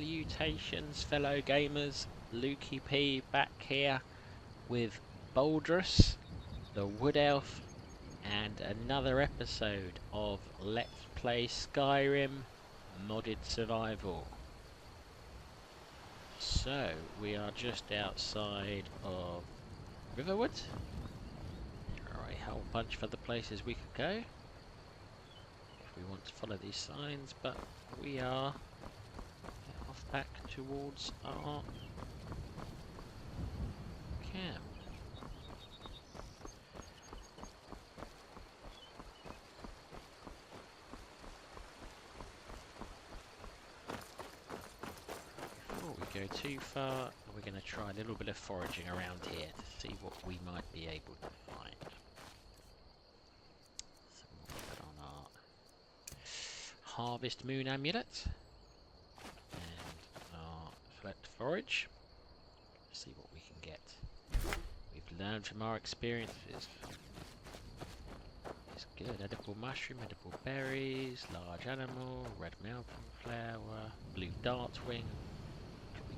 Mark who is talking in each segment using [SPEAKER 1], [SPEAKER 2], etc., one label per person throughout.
[SPEAKER 1] Salutations, fellow gamers. Lukey P back here with Boldrus, the Wood Elf, and another episode of Let's Play Skyrim Modded Survival. So, we are just outside of Riverwood. There are a whole bunch of other places we could go if we want to follow these signs, but we are off back towards our camp. Before we go too far, we're going to try a little bit of foraging around here to see what we might be able to find. So we'll put on our Harvest Moon Amulet and our Select Forage. See what we can get. We've learned from our experiences. It's good. Edible mushroom, edible berries, large animal, red mountain flower, blue dartwing.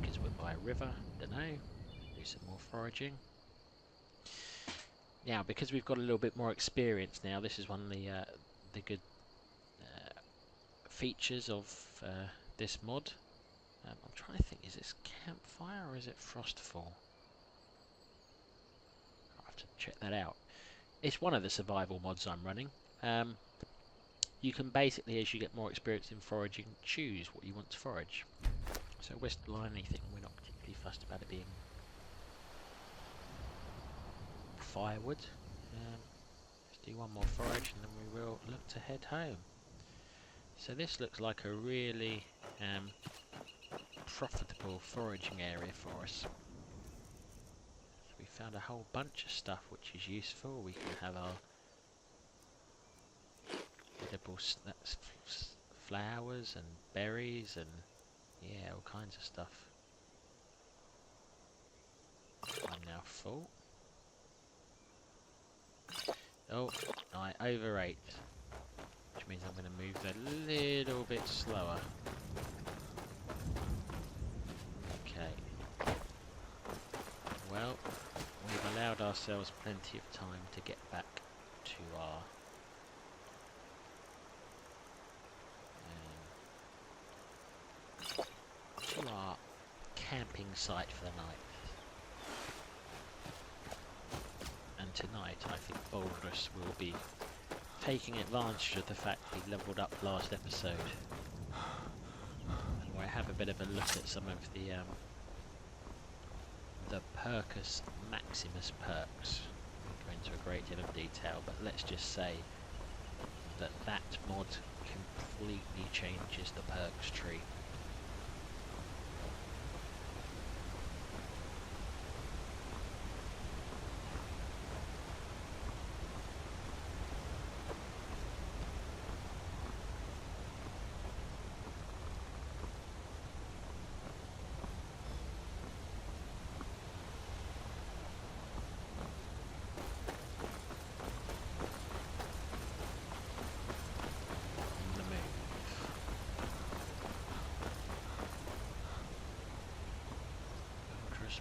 [SPEAKER 1] Because we're by a river, don't know. Do some more foraging. Now, because we've got a little bit more experience now, this is one of the good features of this mod. I'm trying to think, is this Campfire or is it Frostfall? I'll have to check that out. It's one of the survival mods I'm running. You can basically, as you get more experience in foraging, choose what you want to forage. So West Line, anything, we're not particularly fussed about it being firewood. Let's do one more forage and then we will look to head home. So this looks like a really profitable foraging area for us. So we found a whole bunch of stuff which is useful. We can have our edible flowers and berries and yeah, all kinds of stuff. I'm now full. Oh, I overate, which means I'm going to move a little bit slower. Okay. Well, we've allowed ourselves plenty of time to get back to our camping site for the night. And tonight I think Boldrus will be taking advantage of the fact he leveled up last episode. And we'll have a bit of a look at some of the Percus Maximus perks. We'll go into a great deal of detail, but let's just say that that mod completely changes the perks tree.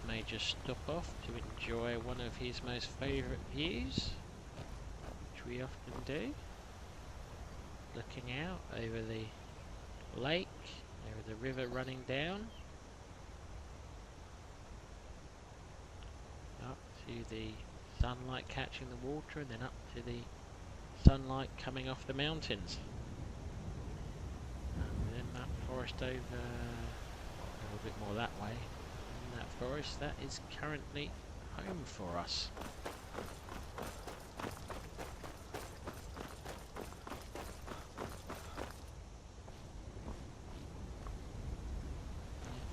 [SPEAKER 1] May just stop off to enjoy one of his most favourite views, which we often do. Looking out over the lake, over the river running down, up to the sunlight catching the water, and then up to the sunlight coming off the mountains. And then that forest over a little bit more that way. That forest that is currently home for us. I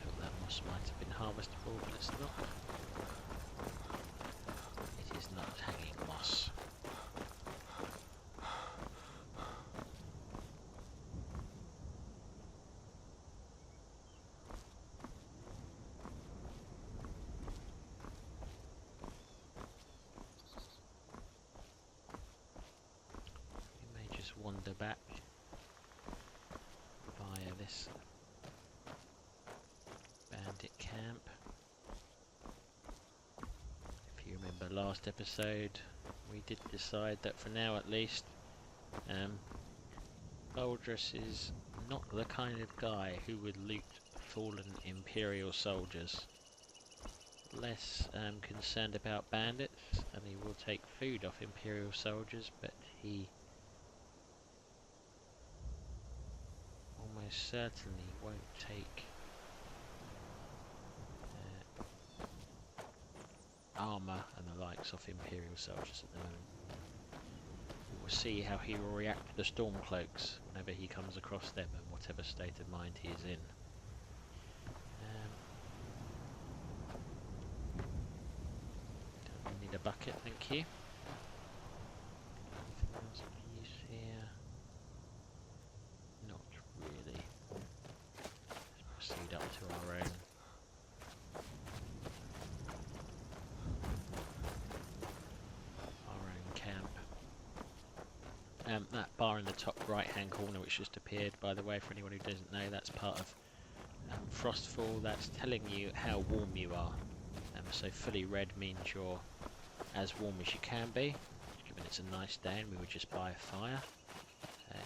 [SPEAKER 1] thought that moss might have been harvestable, but it's not. It is not hanging moss. Wander back via this last episode, we did decide that for now at least, Boldrus is not the kind of guy who would loot fallen Imperial soldiers. Less concerned about bandits, and he will take food off Imperial soldiers, but he almost certainly won't take armour and the likes off Imperial soldiers at the moment. We'll see how he will react to the Stormcloaks whenever he comes across them and whatever state of mind he is in. Don't need a bucket, thank you. Anything else of use here? Not really. Let's proceed up to our own. That bar in the top right hand corner which just appeared, by the way, for anyone who doesn't know, that's part of Frostfall. That's telling you how warm you are. So fully red means you're as warm as you can be, given it's a nice day and we would just buy a fire,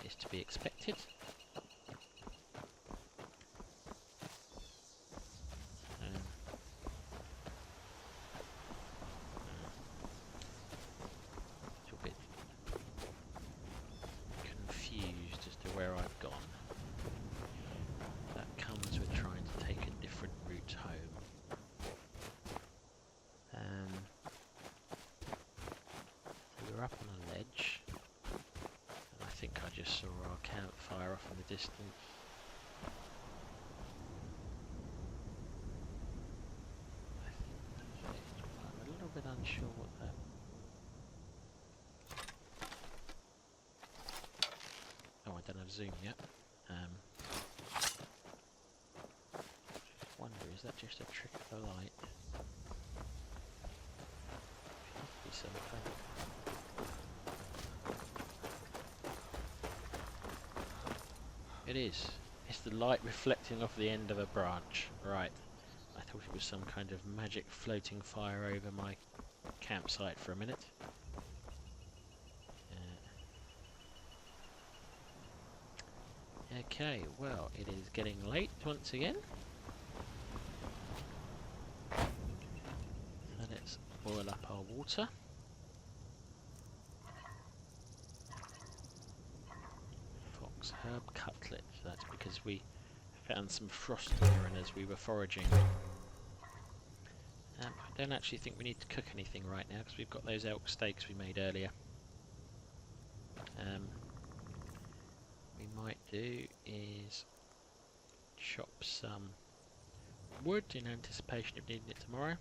[SPEAKER 1] is to be expected. Where I've gone. That comes with trying to take a different route home. So we're up on a ledge, and I think I just saw our campfire off in the distance. I think that's it. I'm a little bit unsure what that. Oh, I don't have zoom yet. Wonder, is that just a trick of the light? Could be something. It is. It's the light reflecting off the end of a branch. Right. I thought it was some kind of magic floating fire over my campsite for a minute. Okay, well, it is getting late once again. So let's boil up our water. Fox herb cutlet. That's because we found some Frostfall as we were foraging. I don't actually think we need to cook anything right now because we've got those elk steaks we made earlier. We might do is chop some wood in anticipation of needing it tomorrow.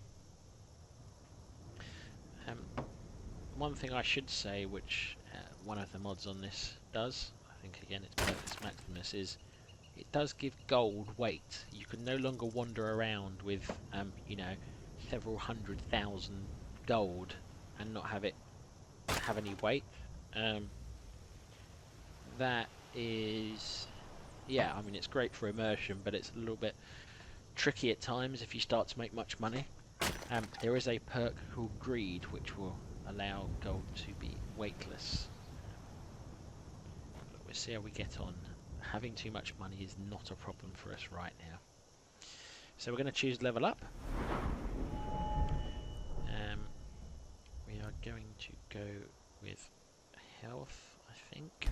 [SPEAKER 1] One thing I should say, which one of the mods on this does, I think again it's Pelts Maximus, is it does give gold weight. You can no longer wander around with you know, several 100,000 gold and not have it have any weight. That is, yeah, I mean it's great for immersion, but it's a little bit tricky at times if you start to make much money. There is a perk called Greed which will allow gold to be weightless. But we'll see how we get on. Having too much money is not a problem for us right now. So we're going to choose level up. We are going to go with health, I think.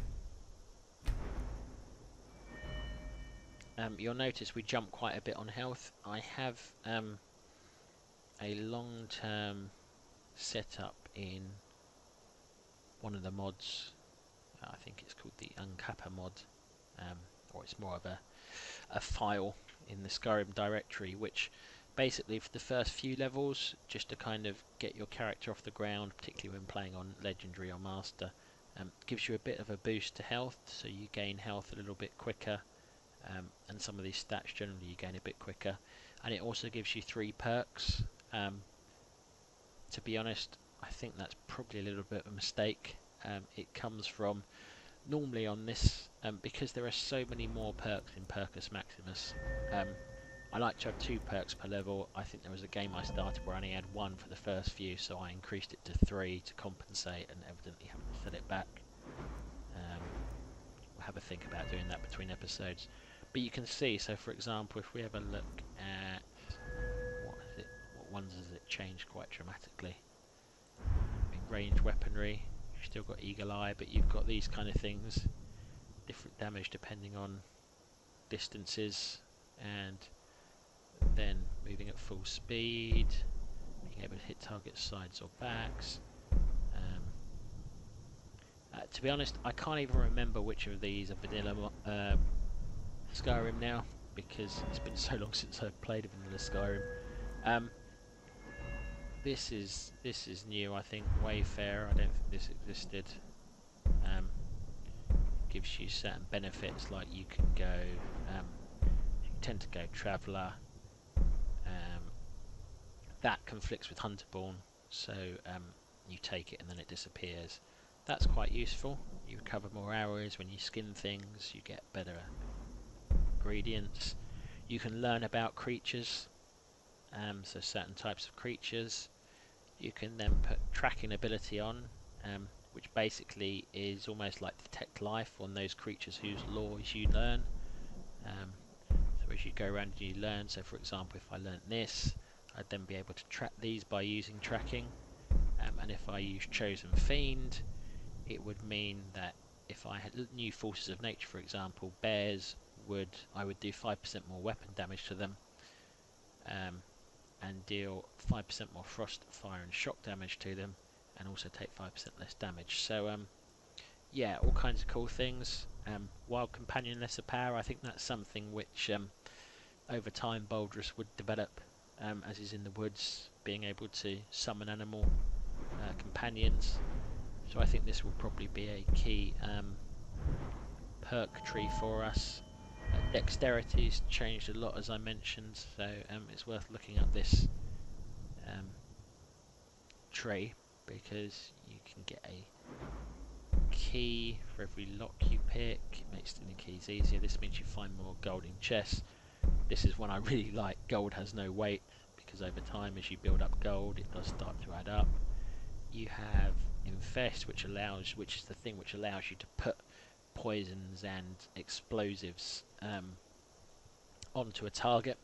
[SPEAKER 1] You'll notice we jump quite a bit on health. I have a long-term setup in one of the mods. I think it's called the Uncapper mod, or it's more of a file in the Skyrim directory, which basically for the first few levels, just to kind of get your character off the ground, particularly when playing on Legendary or Master, gives you a bit of a boost to health, so you gain health a little bit quicker. And some of these stats generally you gain a bit quicker, and it also gives you 3 perks. To be honest, I think that's probably a little bit of a mistake. It comes from normally on this, because there are so many more perks in Percus Maximus, I like to have 2 perks per level. I think there was a game I started where I only had 1 for the first few, so I increased it to 3 to compensate, and evidently haven't set it back. We'll have a think about doing that between episodes. But you can see, so for example, if we have a look at what ones has it changed quite dramatically? In ranged weaponry, you've still got Eagle Eye, but you've got these kind of things, different damage depending on distances, and then moving at full speed, being able to hit targets sides or backs. To be honest, I can't even remember which of these are vanilla Skyrim now, because it's been so long since I've played a vanilla Skyrim. This is new, I think. Wayfarer, I don't think this existed. Gives you certain benefits, like you can go, you tend to go Traveller. That conflicts with Hunterborn, so you take it and then it disappears. That's quite useful. You recover more arrows when you skin things, you get better ingredients. You can learn about creatures, so certain types of creatures. You can then put tracking ability on, which basically is almost like detect life on those creatures whose laws you learn. So as you go around and you learn, so for example if I learnt this, I'd then be able to track these by using tracking, and if I use Chosen Fiend, it would mean that if I had new forces of nature, for example bears, I would do 5% more weapon damage to them, and deal 5% more frost, fire and shock damage to them, and also take 5% less damage. So yeah, all kinds of cool things. Wild Companion, lesser power, I think that's something which over time Boldrus would develop, as he's in the woods, being able to summon animal companions. So I think this will probably be a key perk tree for us. Dexterity's changed a lot, as I mentioned, so it's worth looking up this tree, because you can get a key for every lock you pick. It makes the keys easier. This means you find more gold in chests. This is one I really like. Gold has no weight, because over time as you build up gold it does start to add up. You have Infest, which is the thing which allows you to put poisons and explosives onto a target.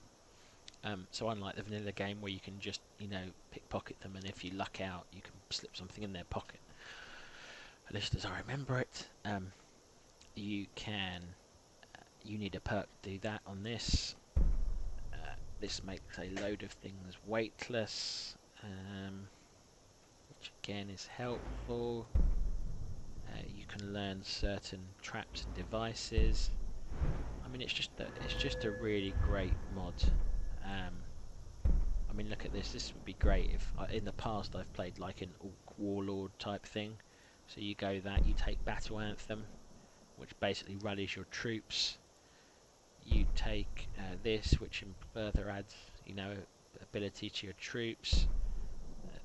[SPEAKER 1] So unlike the vanilla game where you can just, pickpocket them, and if you luck out you can slip something in their pocket, at least as I remember it. You need a perk to do that on this. This makes a load of things weightless, which again is helpful. You can learn certain traps and devices. I mean, it's just a really great mod. I mean, look at this. This would be great if in the past I've played like an Orc Warlord type thing. So you go that, you take Battle Anthem, which basically rallies your troops. You take this, which further adds, ability to your troops.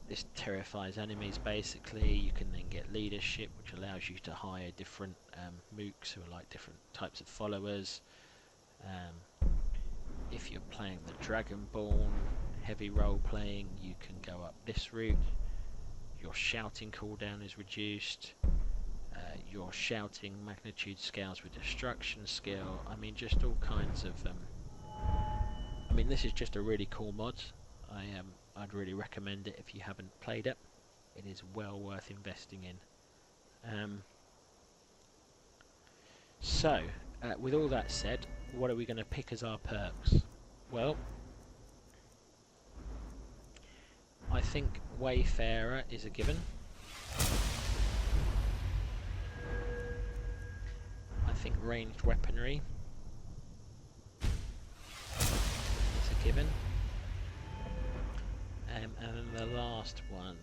[SPEAKER 1] This terrifies enemies basically. You can then get leadership, which allows you to hire different mooks who are like different types of followers. If you're playing the Dragonborn, heavy role playing, you can go up this route. Your shouting cooldown is reduced. Your shouting magnitude scales with destruction skill. I mean, just all kinds of. I mean, this is just a really cool mod. I'd really recommend it if you haven't played it. It is well worth investing in. So, with all that said, what are we going to pick as our perks? Well, I think Wayfarer is a given. I think ranged weaponry is a given. And then the last one,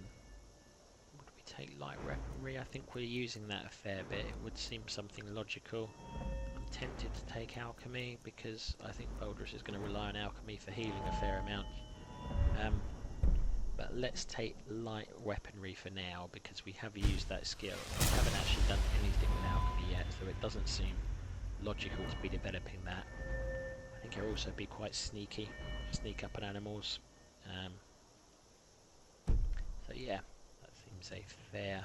[SPEAKER 1] would we take light weaponry? I think we're using that a fair bit. It would seem something logical. I'm tempted to take alchemy, because I think Boldrus is going to rely on alchemy for healing a fair amount. But let's take light weaponry for now, because we have used that skill. We haven't actually done anything with alchemy yet, so it doesn't seem logical to be developing that. I think it'll also be quite sneaky, sneak up on animals. So yeah, that seems a fair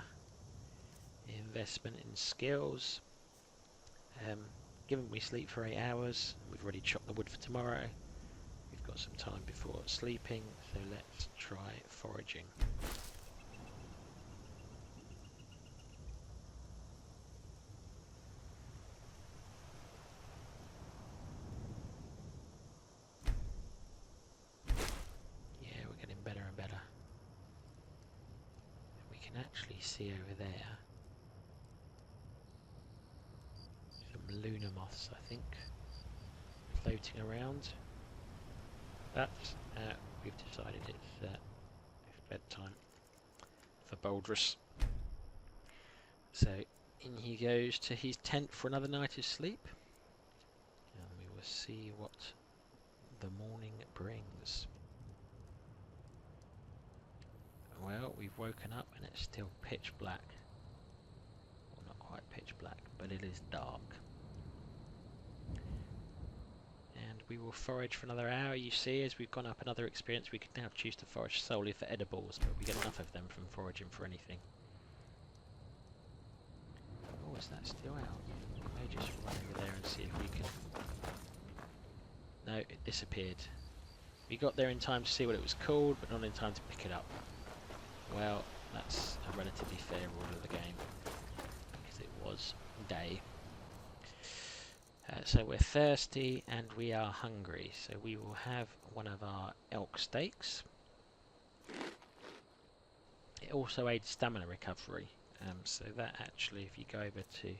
[SPEAKER 1] investment in skills. Given we sleep for 8 hours, we've already chopped the wood for tomorrow. We've got some time before sleeping, so let's try foraging. Yeah, we're getting better and better. We can actually see over there some lunar moths, I think, floating around. But we've decided it's bedtime for Boldrus. So in he goes to his tent for another night of sleep, and we will see what the morning brings. Well, we've woken up and it's still pitch black. Well, not quite pitch black, but it is dark. And we will forage for another hour. You see, as we've gone up another experience, we can now choose to forage solely for edibles, but we get enough of them from foraging for anything. Oh, is that still out? We may just run over there and see if we can... No, it disappeared. We got there in time to see what it was called, but not in time to pick it up. Well, that's a relatively fair rule of the game, because it was day. So we're thirsty and we are hungry, so we will have one of our elk steaks. It also aids stamina recovery, so that actually, if you go over to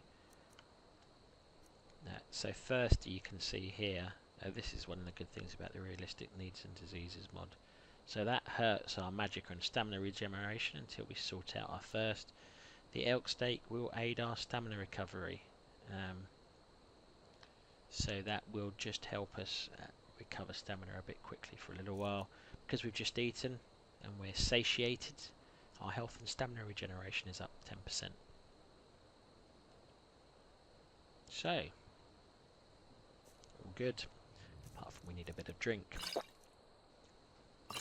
[SPEAKER 1] that, so thirsty, you can see here, this is one of the good things about the realistic needs and diseases mod. So that hurts our magic and stamina regeneration until we sort out our thirst. The elk steak will aid our stamina recovery. So that will just help us recover stamina a bit quickly for a little while. Because we've just eaten and we're satiated, our health and stamina regeneration is up 10%. So, all good. Apart from we need a bit of drink. I'm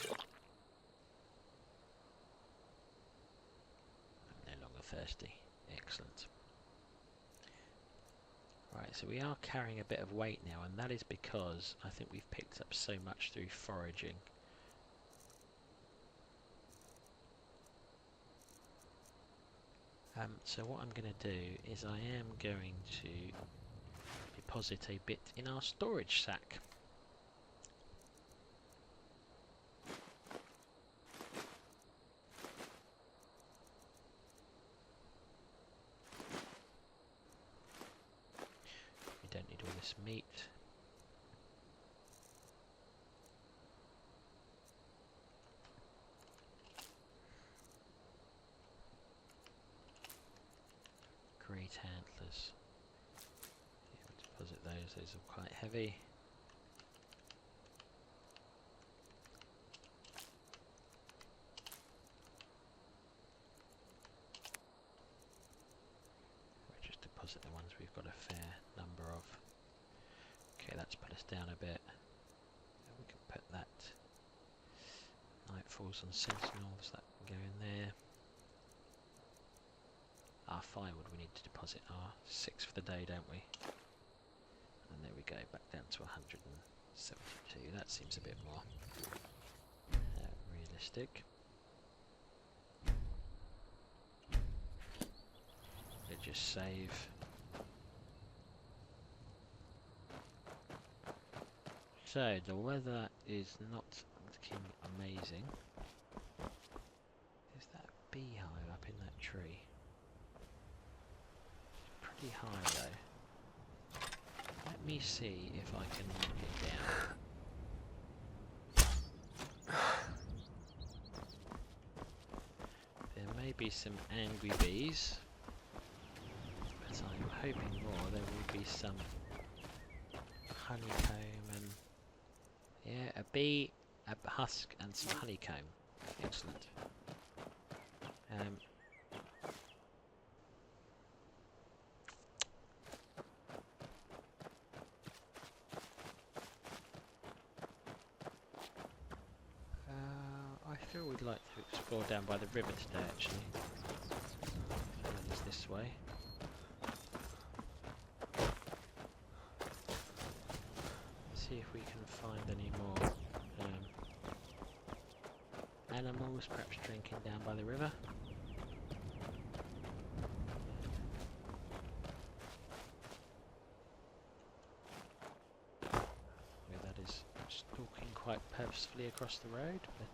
[SPEAKER 1] no longer thirsty. Excellent. Right, so we are carrying a bit of weight now, and that is because I think we've picked up so much through foraging. So what I'm going to do is I am going to deposit a bit in our storage sack. We don't need all this meat. Great antlers. Yeah, we'll deposit those are quite heavy. We'll just deposit the ones we've got a fair number of. Okay, that's put us down a bit. And we can put that Nightfalls on Sentinels, that can go in there. Our firewood we need to deposit our 6 for the day, don't we? And there we go, back down to 172. That seems a bit more realistic. Let's just save. So the weather is not looking amazing. Is that a beehive up in that tree? Pretty high though. Let me see if I can knock it down. There may be some angry bees, but I'm hoping more there will be some honeycomb and yeah, a bee, a husk and some honeycomb. Excellent. Sure, we'd like to explore down by the river today, actually. So that is this way. See if we can find any more animals, perhaps drinking down by the river. Where that is stalking quite purposefully across the road, but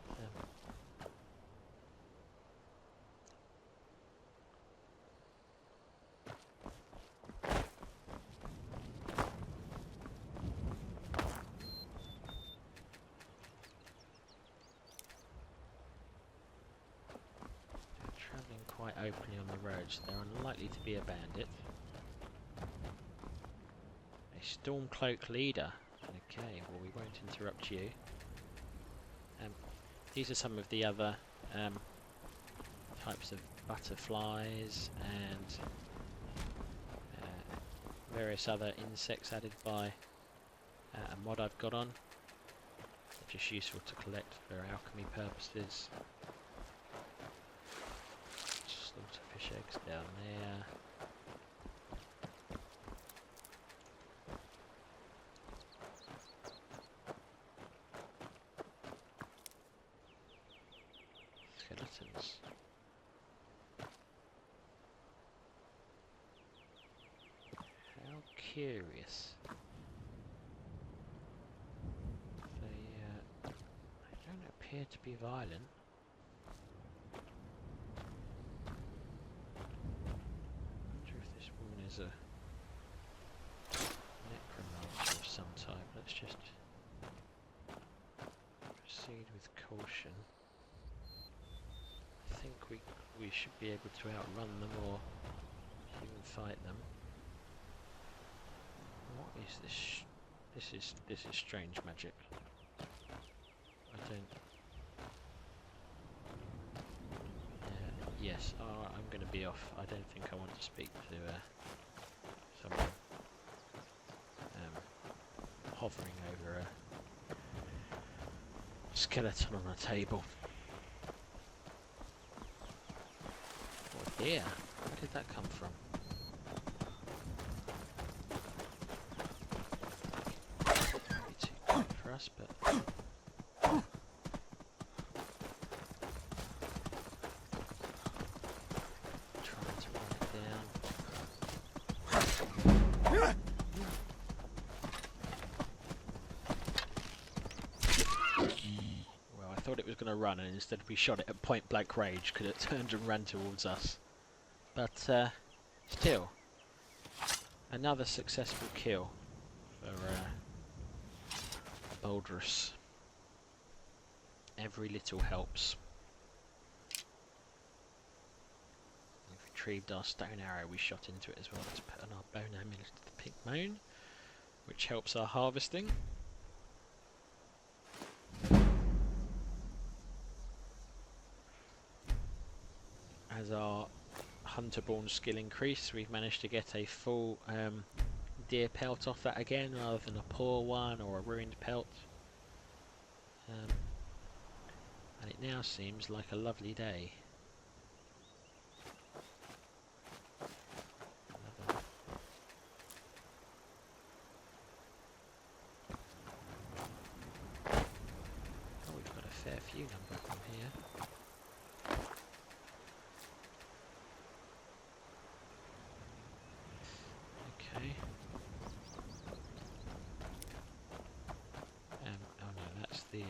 [SPEAKER 1] travelling quite openly on the roads, they're unlikely to be a bandit. A Stormcloak leader. Okay, well we won't interrupt you. These are some of the other types of butterflies and various other insects added by a mod I've got on. They're just useful to collect for alchemy purposes. Slaughter fish eggs down there. Skeletons. How curious. They don't appear to be violent. I wonder if this woman is a necromancer of some type. Let's just proceed with caution. I think we should be able to outrun them or even fight them. What is this? This is strange magic. I don't. Yes, I'm going to be off. I don't think I want to speak to someone hovering over a skeleton on a table. Oh dear, where did that come from? Maybe too quick for us, but trying to run it down. Well, I thought it was going to run, and instead we shot it at point blank range because it turned and ran towards us. But still, another successful kill for Boldrus. Every little helps. We've retrieved our stone arrow we shot into it as well to put on our bone amulet of the pink moon, which helps our harvesting. As our Hunterborn skill increase, we've managed to get a full deer pelt off that again, rather than a poor one or a ruined pelt. And it now seems like a lovely day. Oh, we've got a fair few number of them here. Okay. Oh no, that's the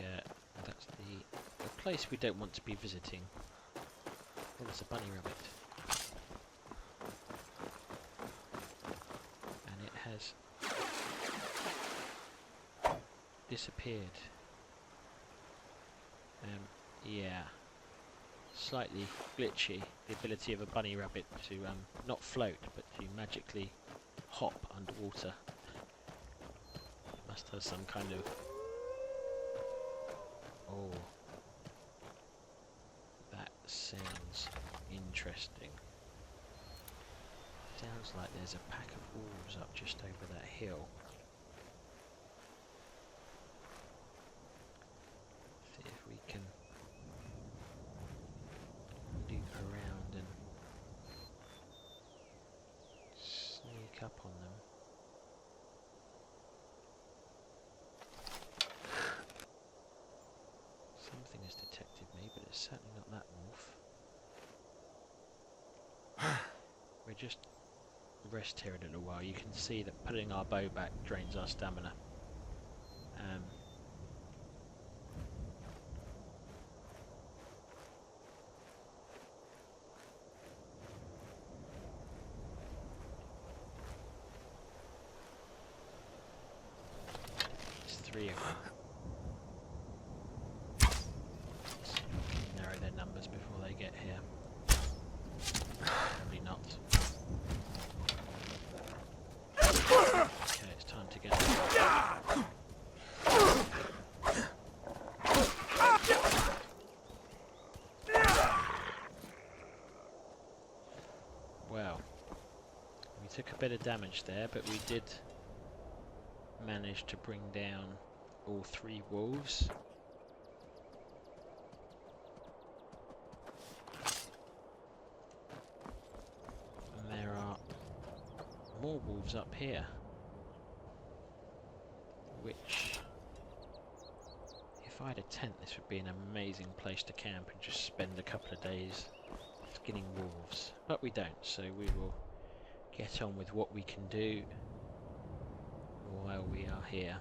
[SPEAKER 1] place we don't want to be visiting. Oh, there's a bunny rabbit. And it has disappeared. Yeah. Slightly glitchy, the ability of a bunny rabbit to not float, but to magically hop underwater. It must have some kind of... Oh. That sounds interesting. Sounds like there's a pack of wolves up just over that hill. See if we can just rest here a little while. You can see that putting our bow back drains our stamina. There's 3 of them. Let's narrow their numbers before they get here. Probably not. Okay, it's time to get them. Well, we took a bit of damage there, but we did manage to bring down all 3 wolves. And there are more wolves up here, which, if I had a tent, this would be an amazing place to camp and just spend a couple of days skinning wolves. But we don't, so we will get on with what we can do while we are here.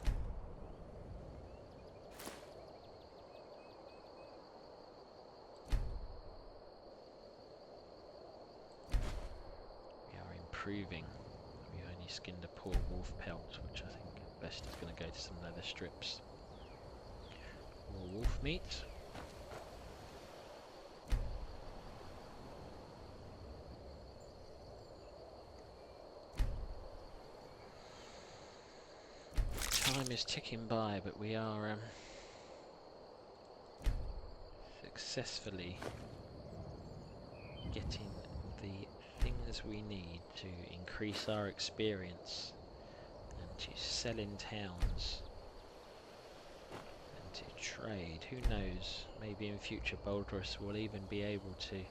[SPEAKER 1] We are improving. We only skinned a poor wolf pelt, which I think best is going to go to some leather strips. More wolf meat. Time is ticking by, but we are successfully getting the things we need to increase our experience and to sell in towns and to trade. Who knows, maybe in future Boldrus will even be able to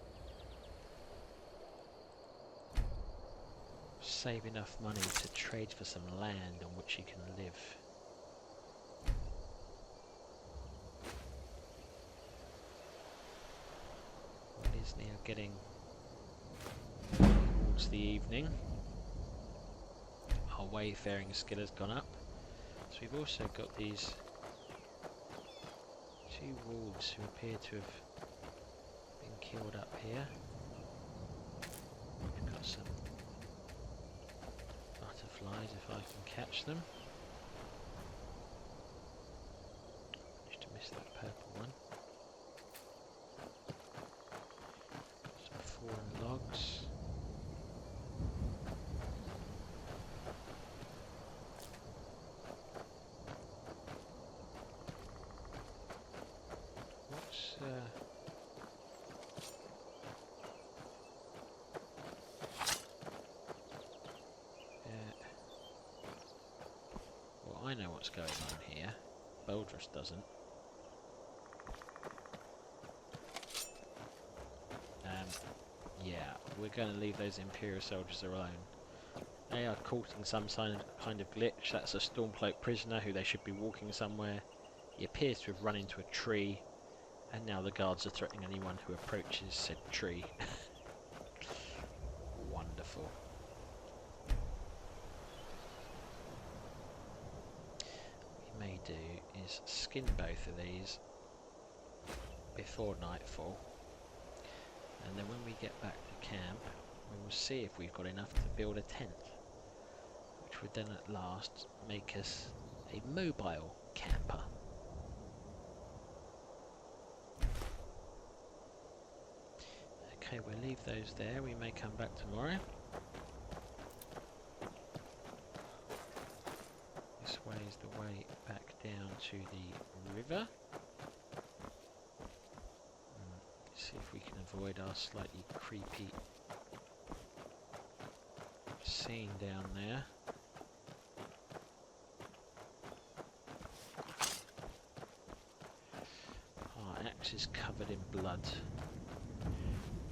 [SPEAKER 1] save enough money to trade for some land on which he can live. It is now getting towards the evening. Our wayfaring skill has gone up. So we've also got these 2 wolves who appear to have been killed up here. We've got some butterflies if I can catch them. Managed to miss that purple one. Some fallen logs. What's well, I know what's going on here. Boldrus doesn't. Yeah, we're going to leave those Imperial soldiers alone. They are courting some kind of glitch. That's a Stormcloak prisoner who they should be walking somewhere. He appears to have run into a tree, and now the guards are threatening anyone who approaches said tree. Wonderful. What we may do is skin both of these before nightfall, and then when we get back to camp we will see if we've got enough to build a tent, which would then at last make us a mobile camper. Okay, we'll leave those there. We may come back tomorrow. This way is the way back down to the river. See if we can avoid our slightly creepy scene down there. Our axe is covered in blood.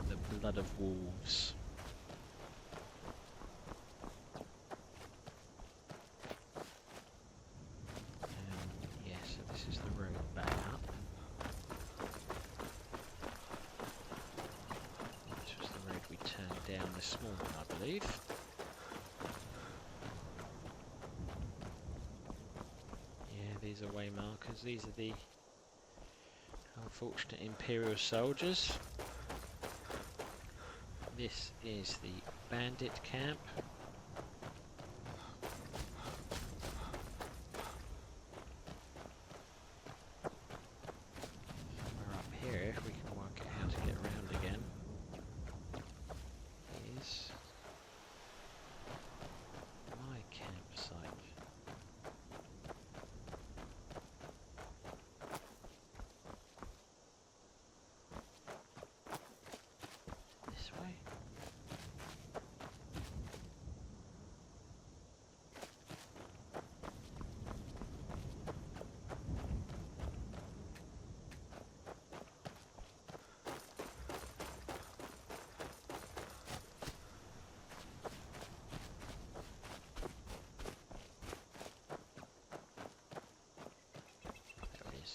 [SPEAKER 1] The blood of wolves. Yeah, so this is the road back up. This was the road we turned down this morning, I believe. Yeah, these are way markers. These are the unfortunate Imperial soldiers. This is the bandit camp. Somewhere up here, if we can work out how to get around again, is my campsite. This way? There it is.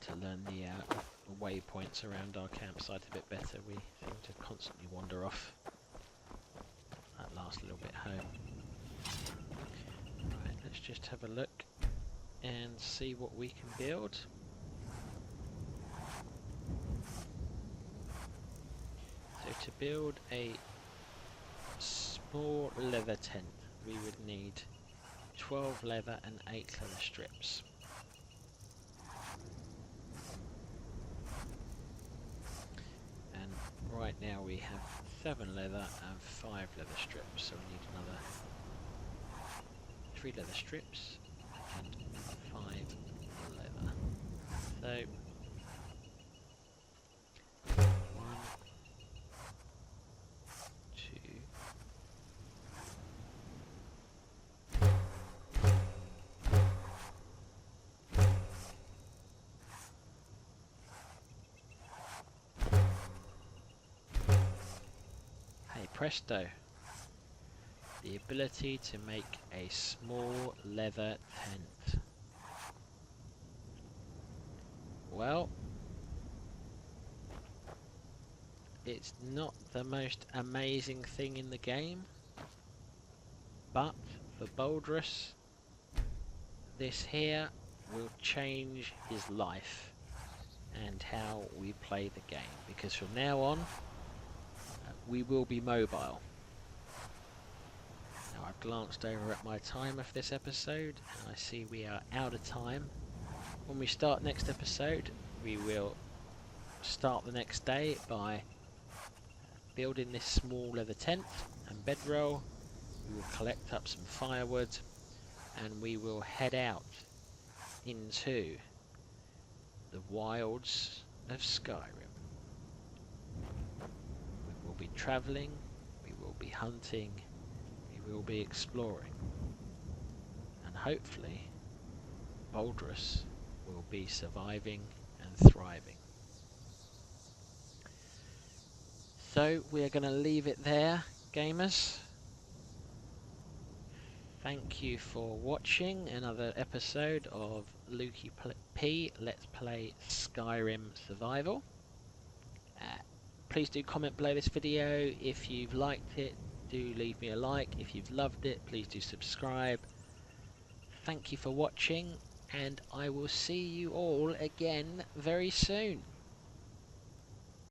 [SPEAKER 1] To learn the waypoints around our campsite a bit better, we seem to constantly wander off that last little bit home. Right, let's just have a look and see what we can build. So to build a small leather tent, we would need 12 leather and 8 leather strips. Right now we have 7 leather and 5 leather strips, so we need another 3 leather strips and 5 leather. So 1, 2, 3. Presto! The ability to make a small leather tent. Well, it's not the most amazing thing in the game, but for Boldrus, this here will change his life and how we play the game, because from now on we will be mobile. Now I've glanced over at my timer for this episode and I see we are out of time. When we start next episode, we will start the next day by building this small leather tent and bedroll. We will collect up some firewood and we will head out into the wilds of Skyrim. We will be travelling, we will be hunting, we will be exploring, and hopefully Boldrus will be surviving and thriving. So we are going to leave it there, gamers. Thank you for watching another episode of Lukey P Let's Play Skyrim Survival. Please do comment below this video if you've liked it. Do leave me a like. If you've loved it, please do subscribe. Thank you for watching, and I will see you all again very soon.